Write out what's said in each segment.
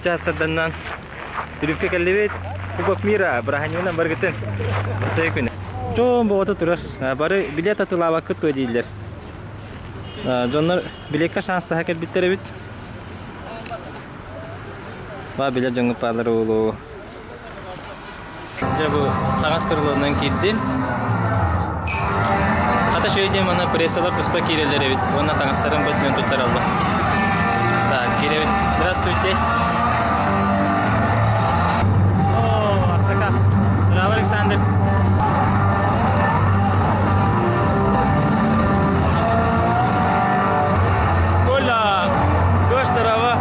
Жасаданнан Түрүфкө келбейт. Кубок мира браханинан баргытын. Бастай күнү. Чоң болото турар. Бары билет атылаба кытты дейлер. Жоннор билекке шанста хакет биттеребит. Ба билет жоңуп алар болу. Жабу таңас кырылынан кирдим. Ата шөйдем ана прессалар туспа кирелер бит. Онна таңастарын бөтмен туттар алды. Так, киребит. Здравствуйте. О, Аксака. Здорово, Александр. Коля, тоже здорово.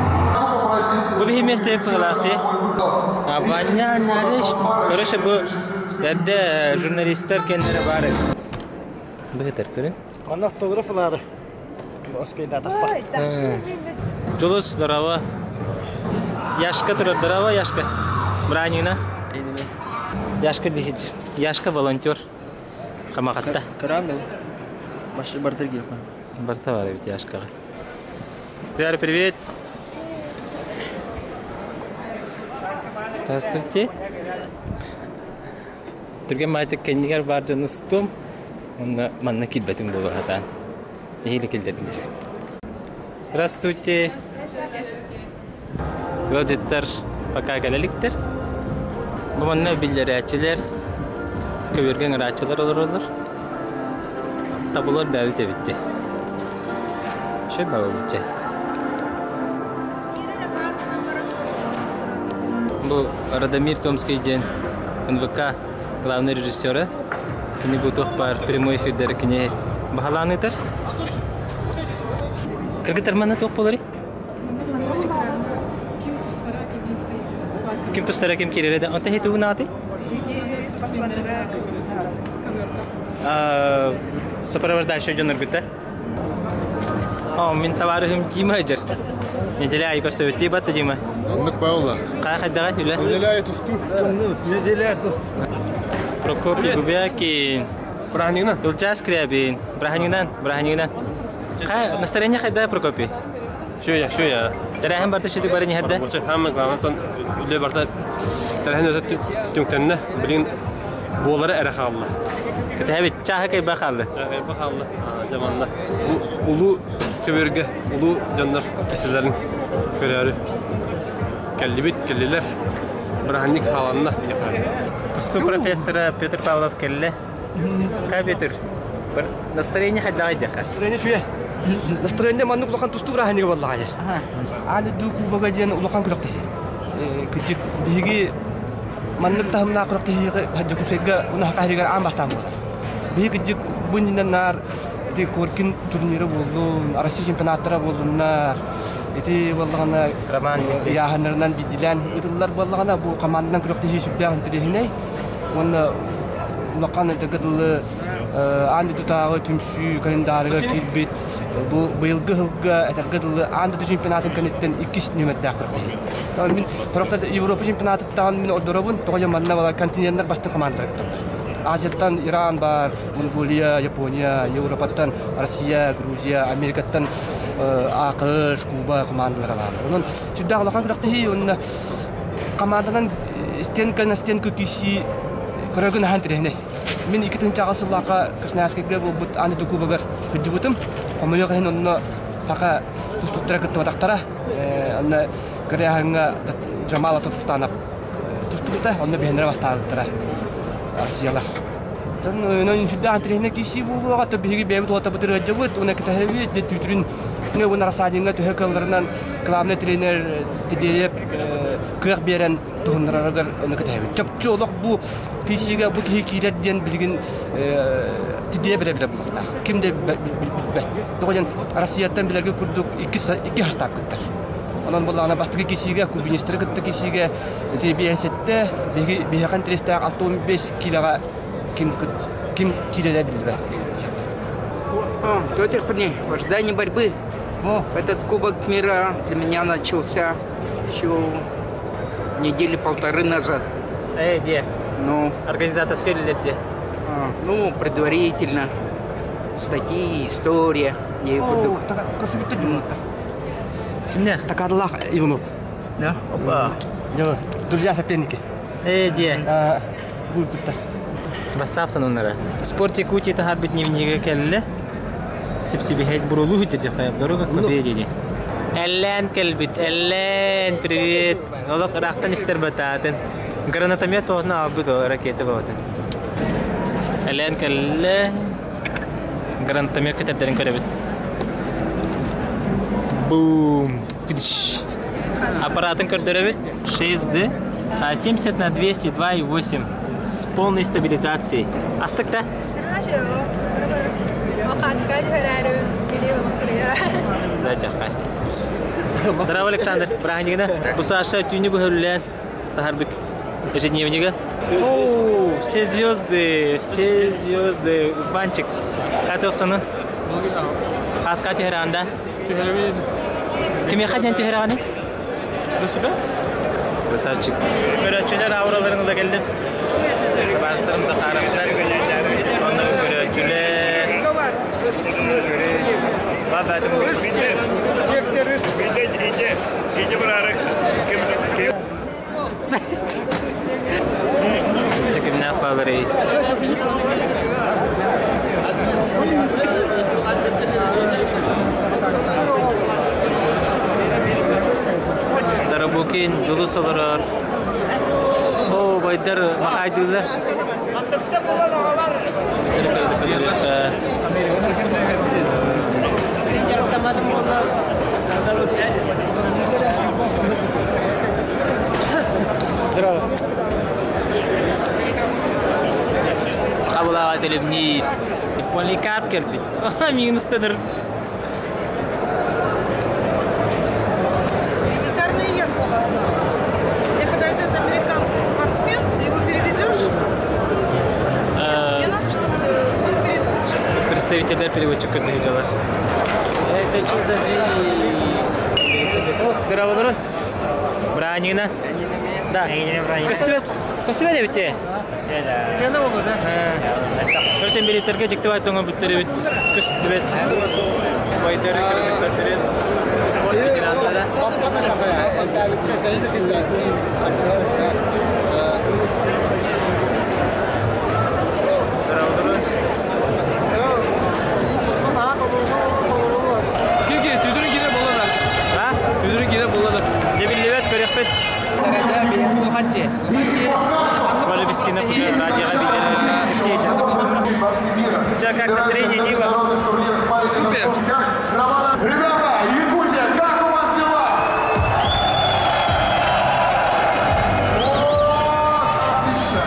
Вы вместе плаваете? А ваня нариш. Короче, bu yerde jurnalistler kendileri var. Beter körün. Ana fotoğrafları. Ospeda tappa. Julus здорово. Яшка турар здорово, Яшка. Бранина. Яшка дишит. Яшка волонтер. Хамакатта. Каранда. Машина бартырги. Барта бар бит Яшкага. Твер, привет. Здравствуйте. Түрген майтык кеннигер бар жонустум. Онна манна китбетим болу хатан. Ehli keldiler. Здравствуйте. Gözetler paka geleliktir. Bu manna billeri açılar. Kövergen açılar olur. Tabular davet etti. Şey bağlıca. Bu Радомир Томский день. НВК главный режиссер. Кини бутух пар прямой эфирдер кини бахаланыдыр. Кыргыздар мана тоқ болары? Ким тустара ким киреде? Анта хету наты? Сопровождающий жонор битте. Мен товарым Дима жер. Неделя айко совети батты Дима. Аннык Паула. Кай хайдага үле? Неделя тусту. Неделя туст. Прокопий Губякин. Бранина. Тулчас Крябин. Браханинан. Кай настроение хайда Прокопий? Шуя. Терахим барты шеди бары не хадда? Болча хамма гамантан үле барта. Тарахин өтөт түңтөннө билин болары әрәхаллы. Кытабит чаха кай бахаллы. Бахаллы. Жаманла. Бу улуу көбөргө, улуу жандар киселерин көрөрү. Келлилер. Браханник халанна япар. Тусту профессора Петр Павлов келли. Кай Петр? Настроение хайда хайда. Настроение чуя. Настроение манук лоқан тусту браханник валлахи. Али дуку багаден лоқан куракты. Кичик биги манук тахмна куракты хаджу кусега унах кахригар ам бастам болар. Биги кичик бунинан нар ти коркин турниры болду, Россия чемпионаттары болдунар. Эти валлагана Роман яханырынан бидилен итуллар валлагана бу командадан куракты хисиптаган тирехине. Оны лоқан тегедле анды тутагы түмсү календарга килбит. Бу быйылгы хылга этергедле анды чемпионатын канеттен 2 нөмөттө акырды. Мен Хорактар Европа чемпионаттан мен одоробун тогоя манна бала континенттер басты командалар. Азияттан Иран бар, Монголия, Япония, Европаттан Россия, Грузия, Америкаттан АКШ, Куба командалары бар. Онун сүддө алган кыракты онна командадан стенка киши көрөгөн хантрехне. Мен 2-нче агасылларга Красноярскеге болбут аны дукубагар хүдүбүтүм. Комуяга хен онно хака тустуктара кытты батактара. Аны кыряганга Жамала тустанап тустукта онно бенер бастааттара. Россиялар. Тан өнөн сүддө антрехне киши болуга то биги бебит ота бутыр жабыт, уна китаһеви де түтрүн не уна расадинга төһөкөлөрүнөн главный тренер тидеп кык берен тугундарагар уна китаһеви. Чапчолок бу кишиге бу кирерден билген тидеп бере булда. Кимде билбе. Тогон Россияттан билерге курдук 2 хастак кыттар. Онан булана бастыгы кишиге кубинистер кытты кишиге тибиесетте биги бихан 365 килога ким киреле билбе. До тех пор в ожидании борьбы. Этот Кубок мира для меня начался еще недели 1.5 назад. Где? Ну, Организаторская или где? Ну, предварительно. Статьи, история. Кимне? Такадылах Иванов. Да? Опа. Друзья соперники. Де. Будет тут. Бассапсан онара. Спорт Якутии тахар бит невниге келле. Сипсиби хейт бурулу хитте хайп дорога победили. Эллен келбит, Эллен, привет. Олок рахтан истербататын. Гранатомет тоғна абудо ракеты бауты. Эллен келле. Гранатомет кетердерин көребит. Бум. Кдыш. Аппаратын көрдөрөбит. 6D. 70 на 200, 2,8. С полной стабилизацией. Астыкта? Здорово, Александр. Браханигна. Бусаша тюнигу хуллян. Тахарбик. Ежедневнига. О, все звезды. Все звезды. Банчик. Катылсаны. Хаска Техранда. Кем я ходил Техраны? До себя? Красавчик. Көрәчелер аураларыңда келді. Бастырымыза қараптар. Оны көрәчелер. Бабадым. Секторы спидет, иди брарек. Секимнә фаворит. Тарабукин, жолу соларар. О, байдар махайдылар. Здорово. Скабулава телебнир. Поликап керпит. Минус тенер. Элитарные я слова знаю. Мне подойдет американский спортсмен, ты его переведешь? Мне надо, чтобы ты его переведешь. Представителя переводчика доwiedziała. Это что за звери? Здорово, здорово. Бранина. Да. Костюм. Костюм не бите. Sen de oldu da. Görsen biletlerge çıktı var tonga bitleri bit. Kostüm. Baydarı kırmızı. Spor fikirlerinde. Как настроение, Дива? Супер! Ребята, Якутия, как у вас дела? Отлично!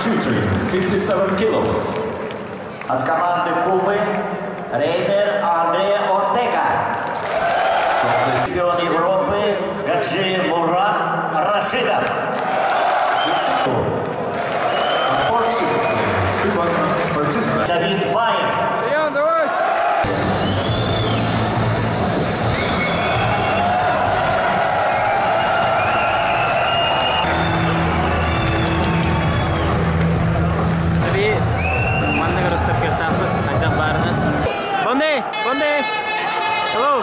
Чучуй, 57 kilos. От команды Кубы Рейнер Андре Ортега. Чемпион Европы Гаджи Мурат Рашидов. Давид Баев. Bonde! Hello!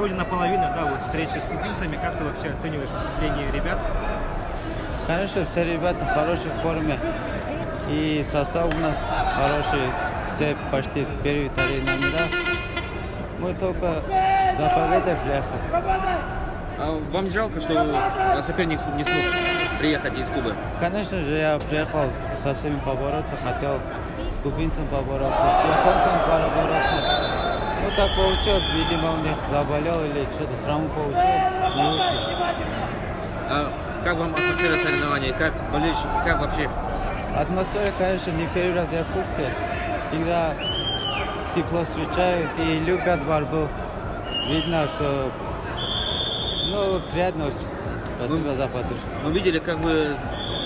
вроде наполовину, да, вот встреча с кубинцами. Как ты вообще оцениваешь выступление ребят? Конечно, все ребята в хорошей форме. И состав у нас хороший. Все почти первые, вторые номера. Мы только за победой приехали. А вам не жалко, что соперник не смог приехать из Кубы? Конечно же, я приехал со всеми побороться, хотел с кубинцем побороться, с японцем побороться. Ну так получилось, видимо, у них заболел или что-то травму получил, не вышел. А как вам атмосфера соревнований? Как болельщики, как вообще? Атмосфера, конечно, не первый раз в Якутске. Всегда тепло встречают и любят борьбу. Видно, что приятно очень. Спасибо за поддержку. Мы видели, как вы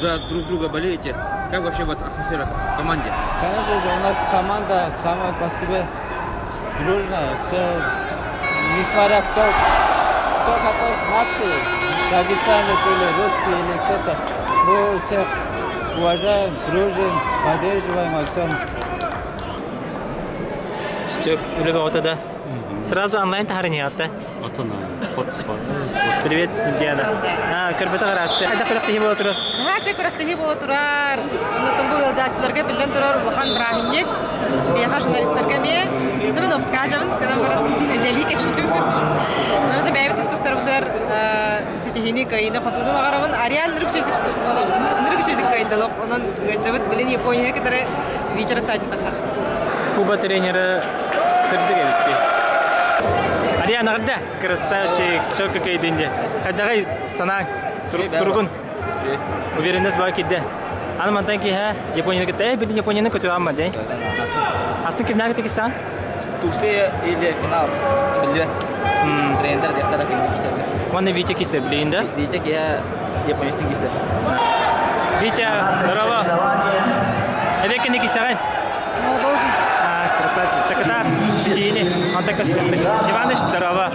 за друг друга болеете. Как вообще вот атмосфера в команде? Конечно же, у нас команда сама по себе дружная. Все, несмотря кто какой нации, дагестанец или русский или кто-то, мы всех уважаем, дружим, поддерживаем во всем. Да. Сразу онлайн тахариньятта. Привет, Диана. Кырбыта каратты. Хайда кыракты хибо отурар. Хача кыракты хибо отурар. Оннотон бұл ылдачыларға білден тұрар Улахан Брахимнек. Бияха журналистларға ме. Мен опска жабын, кадан барат үлелік етілдім. Нұрды бәйбіт үстіктер бұлдар сетихини кайына қатуды мағарамын. Ариан нұрық жөйдік кайындалып. Онын жабыт білін Япония кетері вечера сайтын тақар. Куба тренері сырды келіпті. Ариана қырда? Красавчик, чолка кайдынде. Қайдағай санаң тұрғын. Уверенность бар кедді. Анымантан кейі Японияны кетті. Білін Японияны көтір алма дейін. Асын кімнәгі текістан? Турция или финал? Білді. Тренер дектара кемді кесерді. Оны Витя кесер білейін да? Витя кея Япониясын кесер. Витя, здорово. Әбекені кесерін? Красавчик. Чакатар, Бикини. Он так Иваныч, здорово.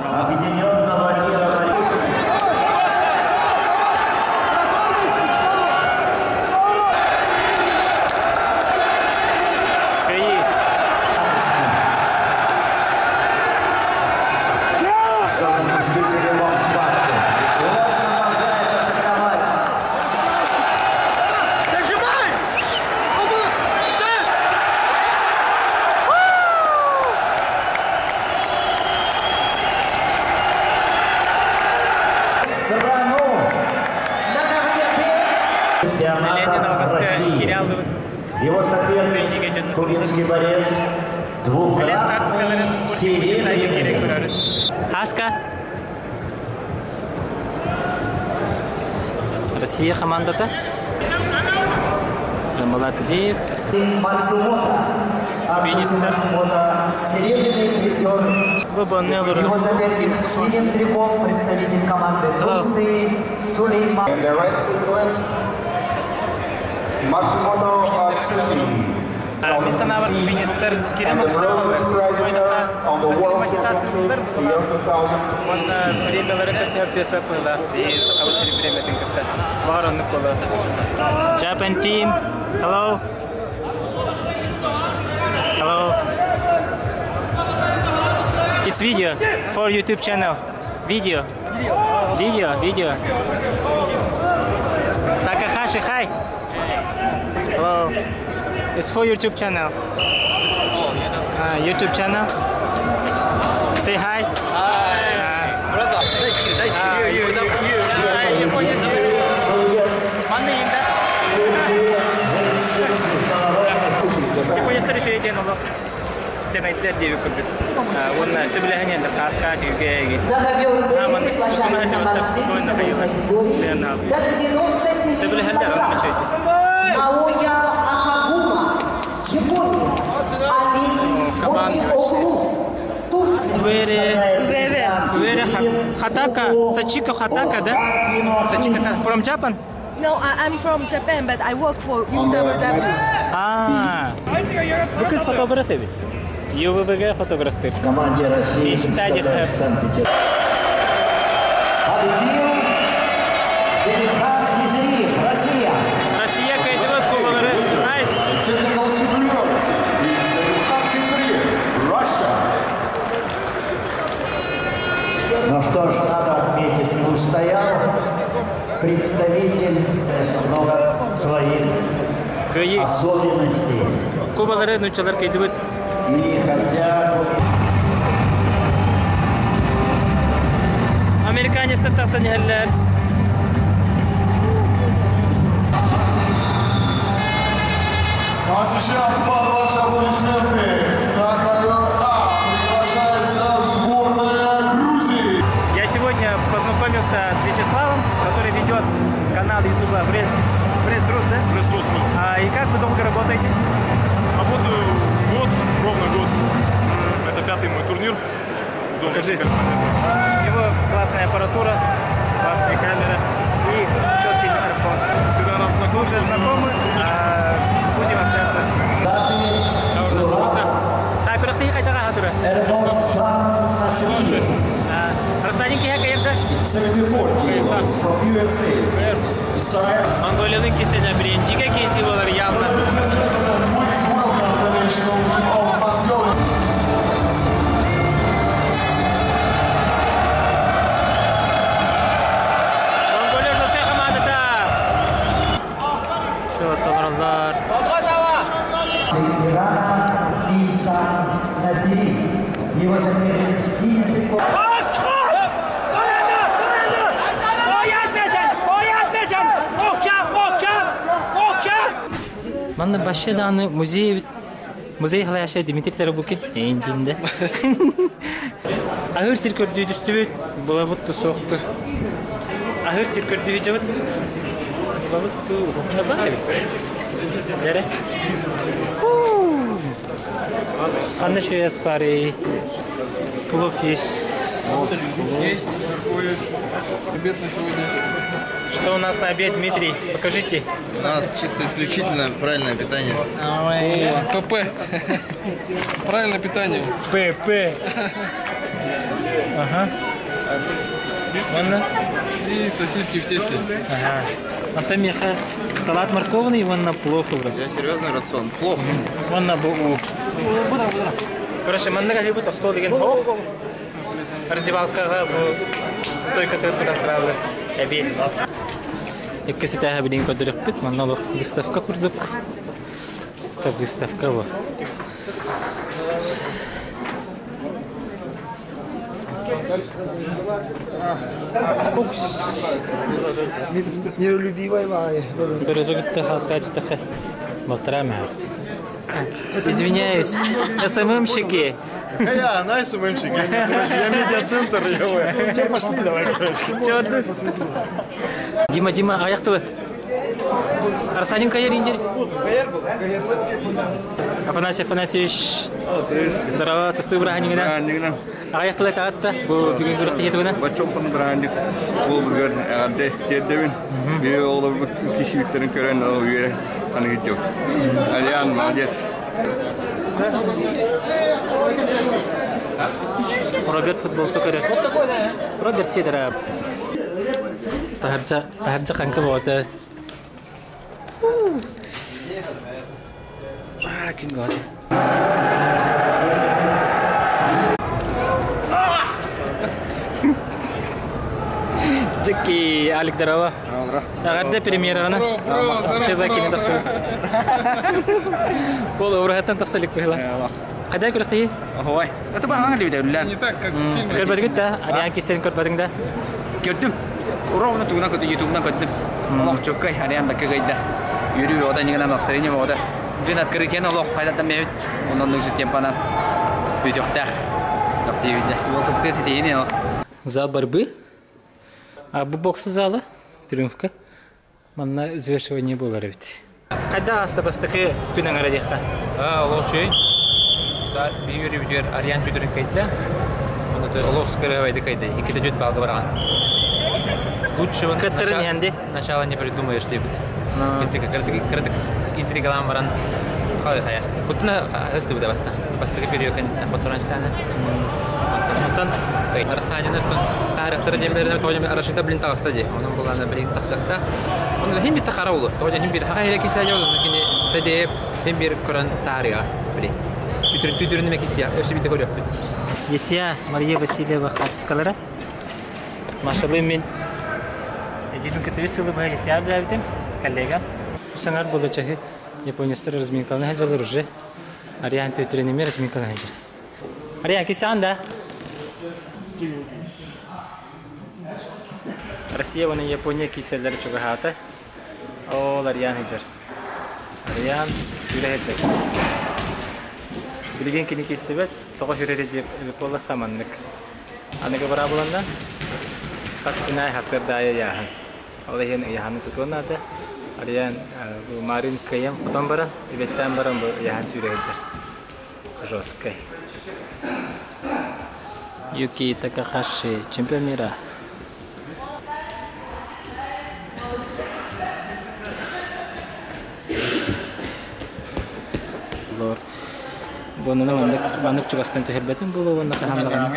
Его соперник, кубинский борец, двукратный серебряный. Хаска. Россия командата. Молодец. Мацумото. Мацумото, серебряный призер. Его соперник в синем трико, представитель команды Турции Сулейман. Matsumoto Atsushi. Меценавр министр Кирилл on the World Championship year 2018. Japan team, hello. Hello. It's video for YouTube channel. Video. Takahashi, hi. Hello. It's for YouTube channel. YouTube channel. Say hi. Японистар еще екен олы. Семейттер деві күрдік. Оны сөбілігінен де қасқа түйгеге. Сөбілігіндер оны мүші екен. Аоя Акагума, Япония. Али Готиоглу, Турция. Хатака, Сачика Хатака, да? Сачика from Japan? No, I'm from Japan, but I work for UWW. Вы фотографы? ЮВВГ фотографы. Команде России Санкт-Петербург. Победил Зелимхан Хизриев, Россия. Россия кайдыват кубалары. Найс. Technical superiority is Zелимхан Хизриев, Russia. представитель, конечно, много своих особенностей. Кубалары нучалар кейдибит. И хотя... Американец тастан яллар. А сейчас под ваши аплодисменты на ковер А приглашается сборная Грузии. Я сегодня познакомился с Вячеславом, который ведет канал Ютуба Пресс-Рус, да? Пресс-Рус. И как вы долго работаете? Работаю год, ровно год. Это 5-й мой турнир. У него классная аппаратура, классная камера и четкий микрофон. Всегда рад знакомиться. Уже знакомы, будем общаться. Так, куда ты ехать, Агатура? Расстанники хакаерда? 74 kilos from USA. Mongolya'nın kesene birinci kesi var yanında. Please welcome the national team of Mongolia. Mongolia жесткая команда, да. Все, товарlar. Ветерана Иса Насири. Его соперник в синем трико. Манна башеданы музей халаша Дмитрий Тарабукин эндинде. Ахыр сиркөрдү түстүбүт, булабытту сокту. Ахыр сиркөрдү жабыт. Булабытту набай. Дере. Анна шеяс пари. Плов есть. Есть. Обед на сегодня. Что у нас на обед, Дмитрий? Покажите. У нас чисто исключительно правильное питание. ПП. Правильное питание. ПП. Ага. Ванна? И сосиски в тесте. Ага. А там меха салат морковный, ванна плов уже. Я серьезный рацион. Плов. Ванна бу. Короче, маннага хибут стол деген. Раздевалка стойка туда сразу. Обед. Ikisi tane bilin kadar bit, mannalı выставка kurduk. Tabi выставка bu. Миролюбивая моя. Бережете хаскать стахе. Батрамарт. Извиняюсь, СММщики. Я на СММщик, я медиацентр. Че, пошли, давай, короче. Дима, аяқты. Арсанин кайер индер? Афанасий Афанасьевич. Здорово, ты Браханигина. Аяқты да тағатта, бұл бүгін көріқті еті бұна? Бачоқын Браханик, бұл бүгін әғарде теддевін. Бе олар бұл кешіміктерін көрен өйері қаны кетеу. Алиян, молодец. Роберт футбол покоры. Роберт Сидоров. Тахарча қанқы болады. Күн болады. Джеки Алик Дарова. Ағарда премьераны. Шеда кені тасыл. Ол ұрағаттан тасылық бұйла. Қайда көріқті? Ой, это бағаңа лебеді өлілен. Не так, как в фильме. Көрбәдігіт да? Ариан кестерін көрбәдің да? Көрдім. Ровно тугuna көтті, ютубынан көттім. Олақ чөккай, Ариан бәкі қайда. Юрий ода негінен настроение ода. Блин, открытиені олақ қайдаттан мәйбіт. Онан нүкші темпанан. Өтіқтақ. Тоқты үйді. Ол тұқты сетейіне олақ. Зал борьбы. А бұл боксы залы. Трюмфка. Манна взвешивание было ведь. Қайда астабастықы күнің арадиққа? Лошой. Да, Юрий Витер, Ариан Петрин кайда. Он это лоскары вайды кайда. И когда идет балга баран. Лучше он начало не придумаешь себе. Крытык интригалам баран. Хай хаяст. Кутна хасты буда баста. Бастыгы период фотонан стана. Онтан Арсанин тарихтары демберден тоожем арашыта блин тагыстади. Onun булганы блин тагсакта. Он хим бит тараулу. Тоожем бир хайра кисажол, лакин тадеп хим бир Коран тарига блин. Түйдірін мәкесия, өші бейді көріп. Есия Мария Васильева қатысқалары. Машалы мен Эдибин көтөй сылы бай сяб дәвитем, коллега. Саңар болачагы японецтер разминканы хаҗалар уже. Ариан төтренеме разминканы хаҗа. Ариан кисанда. Россия вона Япония киселләре чугахата. Ол Ариан хаҗа. Ариан сүрә хаҗа. Билген кини кисебет, тога хөрәре дип болла хаманнык. Анага бара буланда Каспинай хасырдая яхан. Олеген яханы тутонады. Ариан Марин Каям потом баран, ибеттан баран яхан сүрәгәҗәр. Жесткой. Юки Такахаши, чемпион мира. Лор. Бонны мандык чугастан тәһәббәтен булу ванда кахамлаган.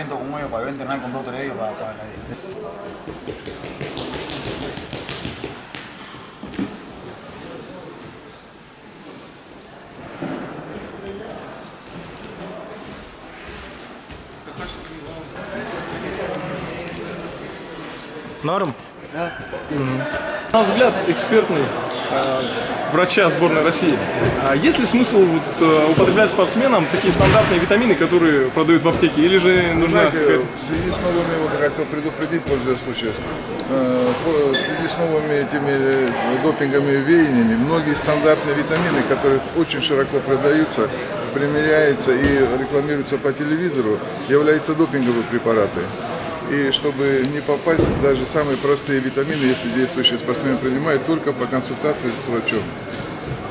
Норм? Да. На взгляд экспертный врача сборной России, есть ли смысл употреблять спортсменам такие стандартные витамины, которые продают в аптеке, или же нужно... Знаете, в связи с новыми, вот хотел предупредить, пользуясь случаем, в связи с новыми этими допинговыми веяниями, многие стандартные витамины, которые очень широко продаются, примеряются и рекламируются по телевизору, являются допинговые препараты. И чтобы не попасть, даже самые простые витамины, если действующие спортсмены принимают, только по консультации с врачом.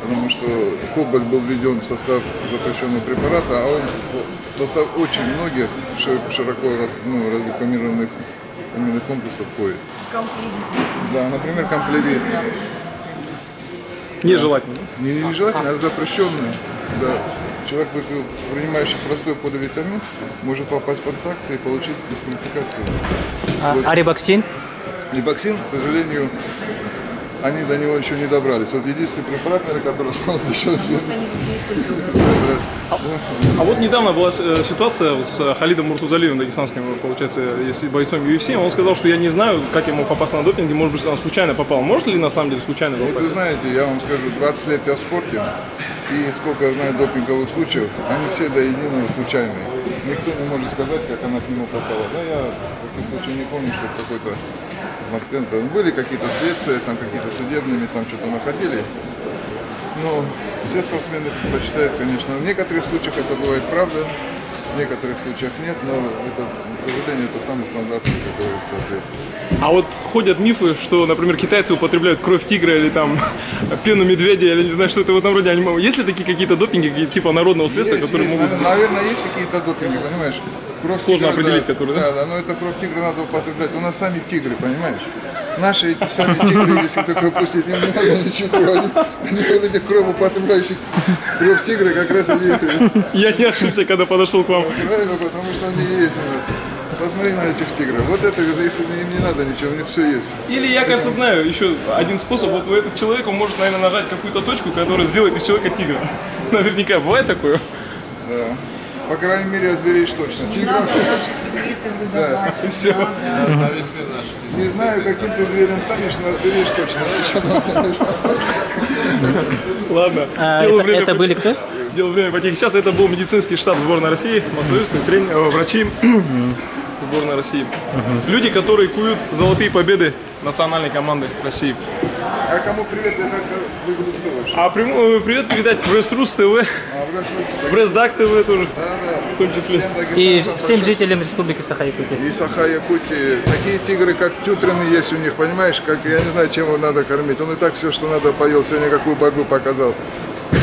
Потому что кобальт был введен в состав запрещенного препарата, а он в состав очень многих широко рекламированных именно комплексов входит. Да, например, комплевит. Нежелательно? Нежелательно, а запрещенный. Да. Человек, принимающий простой поливитамин, может попасть под санкции и получить дисквалификацию. А рибоксин? Рибоксин, к сожалению, они до него еще не добрались. Вот единственный препарат, который остался еще известный. А вот недавно была ситуация с Халидом Муртузалиевым, дагестанским, получается, бойцом UFC. Он сказал, что я не знаю, как ему попасть на допинге, может быть, он случайно попал. Может ли на самом деле случайно попасть? Вот вы знаете, я вам скажу, 20 лет я в спорте, и сколько я знаю допинговых случаев, они все до единого случайные. Никто не может сказать, как она к нему попала. Да, я в таком случае не помню, что какой-то момент. Были какие-то следствия, там какие-то судебными, там что-то находили. Но все спортсмены предпочитают, конечно, в некоторых случаях это бывает правда, в некоторых случаях нет, но это, к сожалению, это самый стандартный, как говорится, ответ. А вот ходят мифы, что, например, китайцы употребляют кровь тигра или там пену медведя, или не знаю, что это в этом роде. Есть ли такие какие-то допинги, типа народного средства, есть, которые есть. могут... Наверное, есть какие-то допинги, понимаешь? Кровь сложно тигра, определить, да, которые, да? Да, но это кровь тигра надо употреблять. У нас сами тигры, понимаешь? Наши эти сами тигры, если такое пустить, им не надо ничего. Они вот этих кровь употребляющих кровь тигра как раз они... Я не ошибся, когда подошел к вам. Правильно, потому что они есть у нас. Посмотри на этих тигров. Вот это, им не надо ничего, у них все есть. Или я, кажется, знаю еще один способ. Вот этот человек, он может, наверное, нажать какую-то точку, которая сделает из человека тигра. Наверняка бывает такое? Да. По крайней мере, озвереешь точно. Тиграм да. Все. Не знаю, каким ты зверем станешь, но озвереешь точно. Ладно. Это были кто? Дело время потихи. Сейчас это был медицинский штаб сборной России, массажисты, врачи сборной России. Люди, которые куют золотые победы национальной команды России. А кому привет, я как выгляжу? А привет передать в Ресрус ТВ, в Ресдак ТВ тоже, в том числе. И всем жителям Республики Саха-Якутия. И Саха-Якутии. Такие тигры, как Тютрин, есть у них, понимаешь, как я не знаю, чем его надо кормить. Он и так все, что надо, поел, сегодня какую борьбу показал.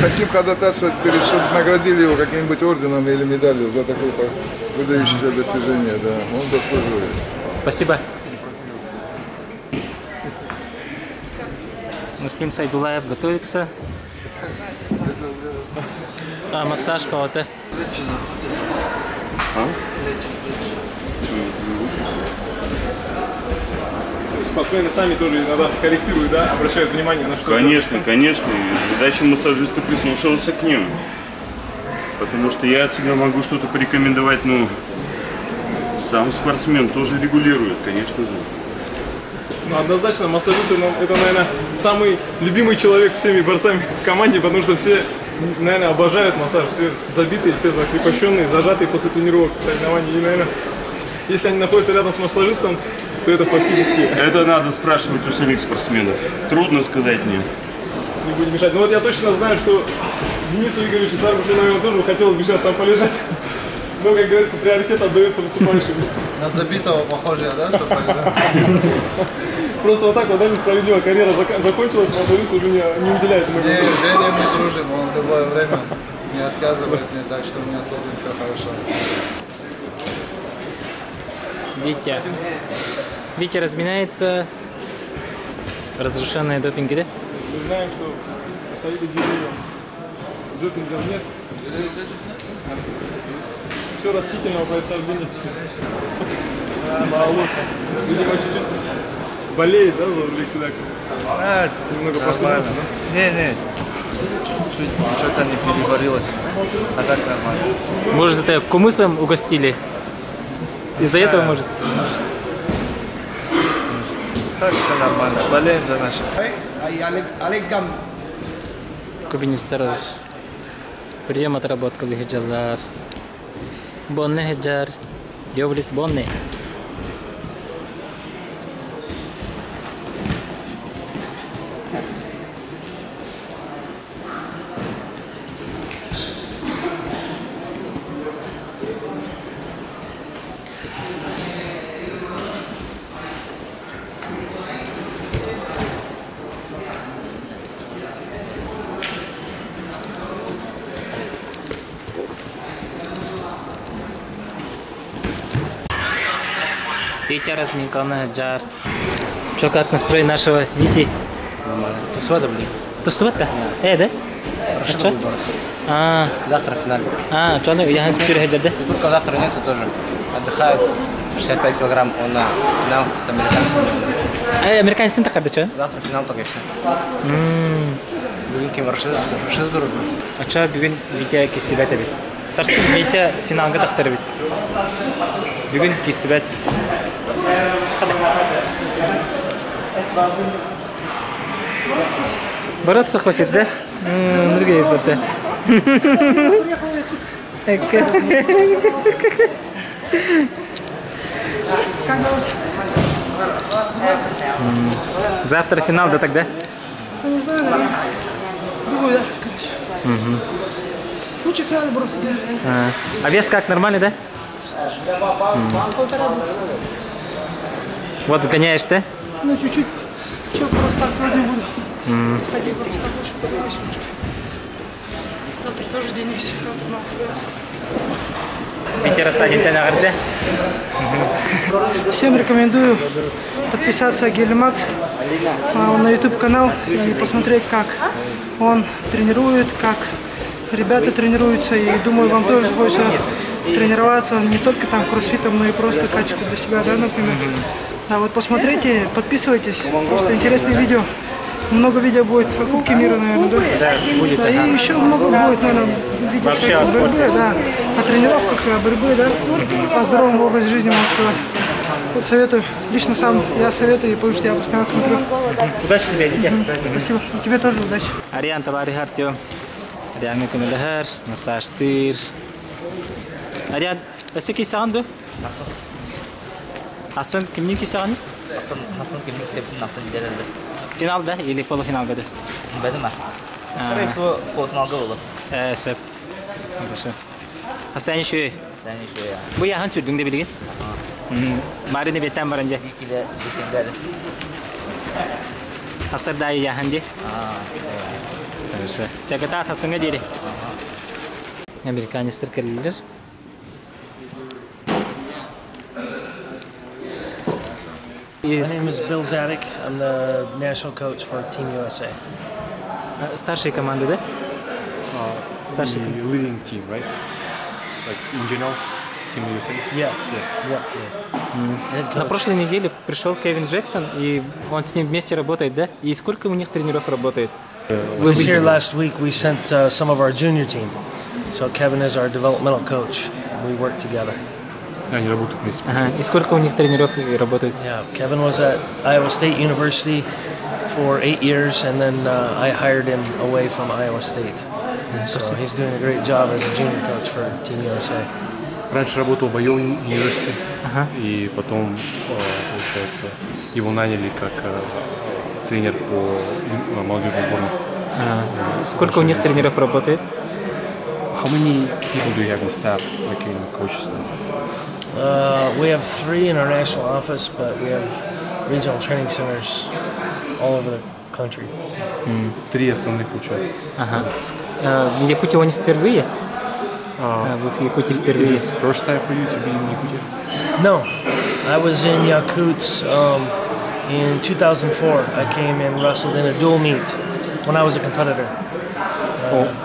Хотим ходатайствовать, чтобы наградили его каким-нибудь орденом или медалью за такое выдающееся достижение. Да, он заслуживает. Спасибо. Муслим Сайдулаев готовится. Массаж по ОТ. Спортсмены сами тоже иногда корректируют, да, обращают внимание на что. Конечно, конечно. Задача массажиста прислушиваться к ним. Потому что я от себя могу что-то порекомендовать, но сам спортсмен тоже регулирует, конечно же. Ну, однозначно, массажисты, ну, это, наверное, самый любимый человек всеми борцами в команде, потому что все, наверное, обожают массаж, все забитые, все закрепощенные, зажатые после тренировок, соревнований. И, наверное, если они находятся рядом с массажистом, то это фактически... Это надо спрашивать у самих спортсменов. Трудно сказать мне. Не будем мешать. Но вот я точно знаю, что Денису Игоревичу Сарбушу, наверное, тоже хотелось бы сейчас там полежать. Но, как говорится, приоритет отдается выступающим. На забитого похоже, да, что полежать? Просто вот так вот, да, несправедливо. Карьера закончилась, массажист уже не уделяет ему. Не, Женя, мы дружим, он в любое время не отказывает мне, так что у меня с этим все хорошо. Витя разминается. Разрешенные допинги, да? Мы знаем, что Саида Гиреева допингов нет. Все растительного происхождения. Видимо, чуть-чуть болеет, да, Лаврик Седак? Немного простудился, да? Не. Что-то не переварилось. А так нормально. Может, это кумысом угостили? Из-за этого, может? Так все нормально. Болеем за наших. Кубинистер. Прием отработка лихджазар. Бонне хеджар. Йовлис бонне. Витя разминка на джар. Что, как настрой нашего Вити? Нормально. Тустовато, блин. Тустовато? Да? А что? Завтра финал. Что, я хочу хеджар, да? И только завтра нету тоже. Отдыхают. 65 килограмм, он на финал с американцами. Американец не так, да что? Завтра финал только и все. Бүгін кем Рашид тұрды. А что, бүгін Витя кесібет бит? Сарсын Витя финалға тақсыр бит. Бүгін кесібет. Бороться хочет, да? Другие просто. Завтра финал, да тогда? Не знаю, наверное. Другой, да, скорее. Лучше в финале бросить, да. А вес как, нормальный, да? 1,5. Вот сгоняешь ты? Ну, чуть-чуть. Че, просто так сводим буду. Ходить просто так лучше подивись немножко. Завтра тоже день есть. Завтра нам остается. Витя рассадит на горде. Всем рекомендую подписаться Гелимакс на YouTube канал и посмотреть, как он тренирует, как ребята тренируются. И думаю, вам тоже хочется тренироваться не только там кроссфитом, но и просто качку для себя, да, например. Да, вот посмотрите, подписывайтесь, просто интересные видео. Много видео будет о Кубке мира, наверное, да? Да, будет. Да, и еще много будет, наверное, видео о борьбе, да, о тренировках, о борьбе, да, о здоровом образе жизни, можно сказать. Вот советую, лично сам я советую, потому что я постоянно смотрю. Удачи тебе, Витя. Спасибо, и тебе тоже удачи. Ариан Табари Хартио. Ариан Микунелехер, массаж тир. Ариан, өсі кейсағанды? Асын кімнен кейсаған? Асын кімнен кейсептің, асын бедерді. Финал, да? Или полуфиналға да? Бәді ма? Скорее всего, полуфиналға болды. Сөп. Хорошо. Астайын шөй? Астайын шөй, я. Бұл яғын сүрдің де білген? Марыны беттен барынде? Екілі, бешендәді. Асырдайы яғын де? Хорошо. Чакыта атасыңа дейді? Американецтер кәлілер. My name is Bill Zadig. I'm the national coach for Team USA. Старшие команды, да? Старший leading team, right? Like in general, Team USA? Yeah. На прошлой неделе пришел Кевин Джексон, и он с ним вместе работает, да? И сколько у них тренеров работает? He was here last week. We sent some of our junior team. So Kevin is our developmental coach. We work together. Они работают вместе. Ага. И сколько у них тренеров работают? Yeah, Kevin was at Iowa State University for 8 years, and then I hired him away from Iowa State. So he's doing a great job as a junior coach for Team USA. Раньше работал в Iowa University, и потом, получается, его наняли как тренер по молодежной сборной. Сколько у них тренеров работает? How many people do you have in staff, like in coaches? We have 3 in our national office, but we have regional training centers all over the country. 3 основных, получается. Ага. В Якутии он впервые? Вы в Якутии впервые? Is this first time for you to be in Yakutia? No, I was in Yakutsk in 2004. I came and wrestled in a dual meet when I was a competitor.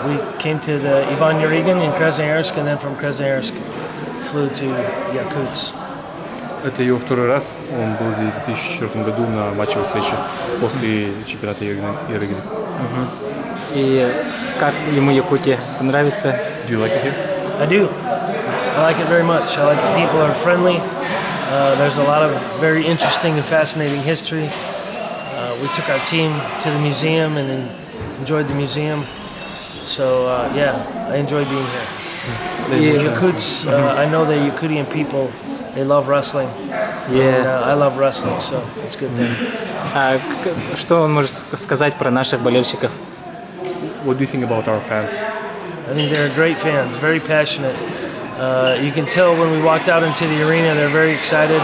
We came to the Ivan Yurigin in Krasnoyarsk, and then from Krasnoyarsk flew to Yakutsk. Это его второй раз. Он был здесь в 2004 году на матчевой встрече после чемпионата Ерыгина. И как ему Якутия? Понравится? Do you like it here? I do. I like it very much. I like the people are friendly. There's a lot of very interesting and fascinating history. We took our team to the museum and then enjoyed the museum. So yeah, I enjoy being here. Yakutsk, I know the Yakutian people, they love wrestling. And, I love wrestling, so it's a good thing. Что он может сказать про наших болельщиков? What do you think about our fans? I think they're great fans, very passionate. You can tell when we walked out into the arena, they're very excited.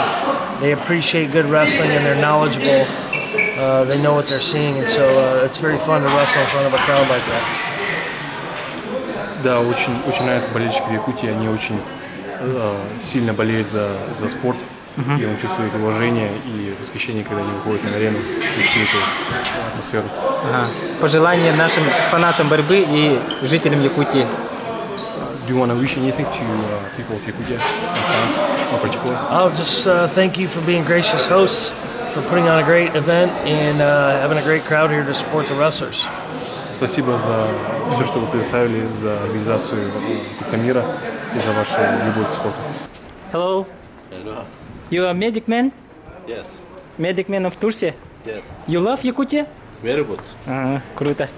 They appreciate good wrestling and they're knowledgeable. They know what they're seeing, and so it's very fun to wrestle in front of a crowd like that. Да, очень нравятся болельщики в Якутии. Они очень сильно болеют за спорт. И он чувствует уважение и восхищение, когда они выходят на арену и всю эту атмосферу. Пожелания нашим фанатам борьбы и жителям Якутии. Do you want to wish anything to people of Yakutia and fans in particular? I'll just thank you for being gracious hosts, for putting on a great event, and having a great crowd here to support the wrestlers. Спасибо за все, что вы предоставили, за организацию Кубка мира и за вашу любовь к спорту. Hello. Hello. You are medic man? Yes. Medic man of Turkey? Yes. You love Yakutia? Very good. Круто.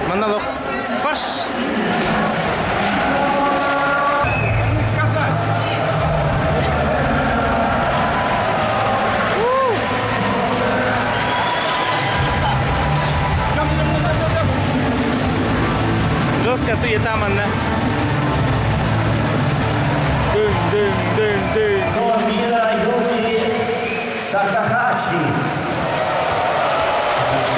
Монолог. Фарш. Жесткая суета, манна. Мира Юки Такахаши.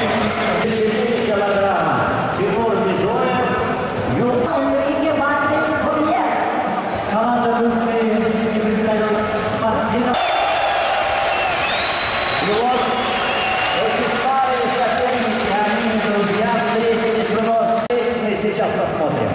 54 килограмма. Тимур Межоев. Энрике Вальдес Ковье. Команда Турции не представила спортсменов. И вот эти старые соперники, они, друзья, встретились вновь. Мы сейчас посмотрим.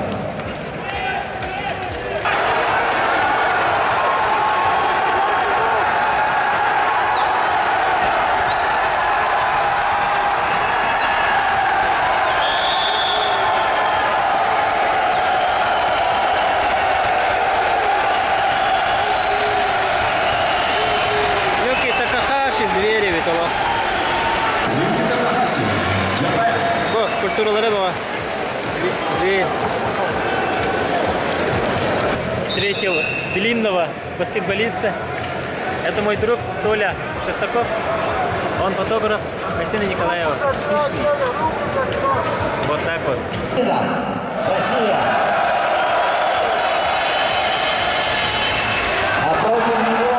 Культуралары баба. Зверь. Встретил длинного баскетболиста. Это мой друг Толя Шестаков. Он фотограф Василия Николаева. Личный. Вот так вот. Россия. А против него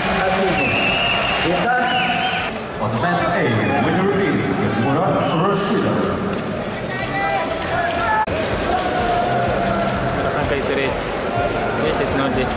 Денис Акулов. Итак, on mat A, winner is Гачмурат Рашидов. Рахан кайтыры 10-0.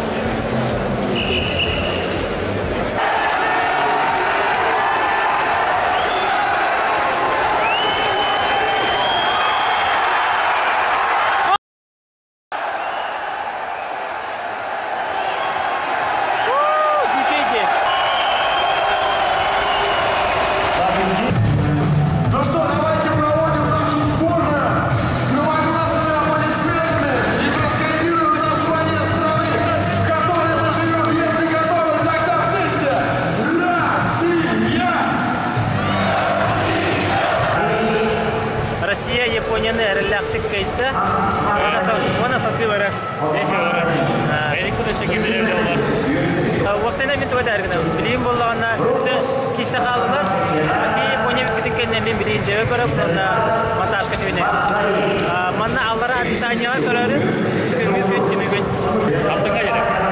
Ну что, давайте проводим нашу сборную кровожадными аплодисментами и проскандируем название страны, в которой мы живем. Если готовы, тогда вместе! Россия, Японияны әрілләқтік кайтты. Оны сатты бәрі. Уақсайна мен туады әргіні. Білейін болғанна үсі кесі қалылар. Россия, Япония бітін кәнне мен білейін жәбе бәрі бұнда монтажқа түйіне. Манна аллара описаниялар көрәрі. Күнгі күн, түмі күн. Аптыңға едік.